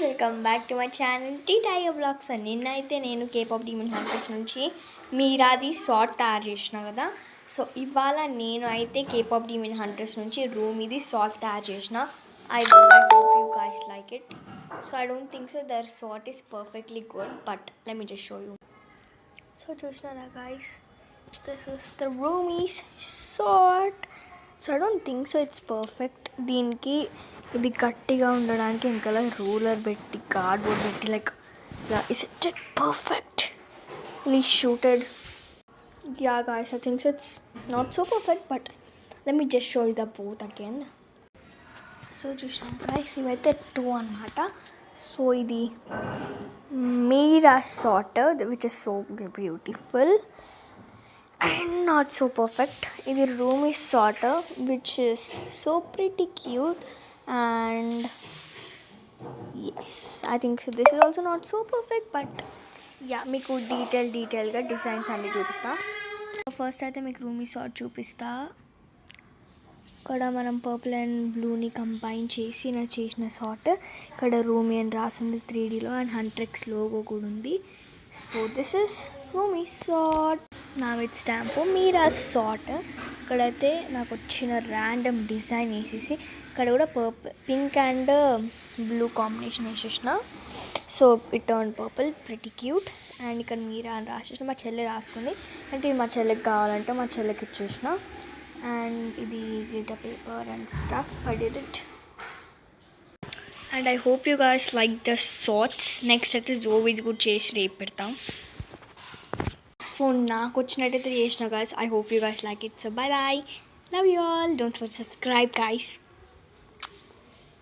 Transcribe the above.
Welcome back to my channel tea tiger blogs. నిన్నైతే నేను K-pop demon hunters నుంచి మీరాది సాట్ తయారు చేసిన కదా. సో ఇవాళ నేను అయితే కేపాప్ డీమన్ హంటర్స్ నుంచి రూమీది సాట్ తయారు చేసిన. I hope you guys like it. So I don't think so their salt is perfectly good, but let me just show you. So చూసినారా guys, this is the Roomies salt. So I don't think so it's perfect. దీనికి ఇది గట్టిగా ఉండడానికి వెనకాల ruler పెట్టి cardboard పెట్టి like is it perfectly shooted. Yeah guys, I think so it's not so perfect, but let me just show you the both again. So చూసాను guys, ఇవైతే 2 అన్నమాట. సో ఇది mirror shot which is so beautiful and not so perfect. This room is sort of which is so pretty cute, and yes, I think so this is also not so perfect, but yeah, meeku detail ga designs anni chupista. First aithe meeku room is sort chupista. ఇక్కడ మనం purple and బ్లూని combine చేసి చేసిన సాట్. ఇక్కడ Rumi అని రాసింది 3Dలో and హంట్రెక్స్ logo కూడా ఉంది. So this is Rumi సాట్. నా విత్ స్టాంప్ మీరా సాట్. ఇక్కడైతే నాకు వచ్చిన ర్యాండమ్ డిజైన్ వేసేసి ఇక్కడ కూడా పింక్ అండ్ బ్లూ కాంబినేషన్ వేసేసిన. So it turn purple, pretty cute. And ఇక్కడ మీరా అని రాసేసిన. మా చెల్లె రాసుకుంది అంటే ఇది మా చెల్లెకి కావాలంటే మా చెల్లెకి ఇచ్చేసిన. అండ్ ఇది glitter paper and stuff. I did it and I hope you guys like the SATS. Next అయితే జోవిది కూడా చేసి రేపు పెడతాం. సో నాకు వచ్చినట్టయితే చేసిన guys. I hope you guys like it. So bye bye. Love you all. Don't forget to subscribe guys.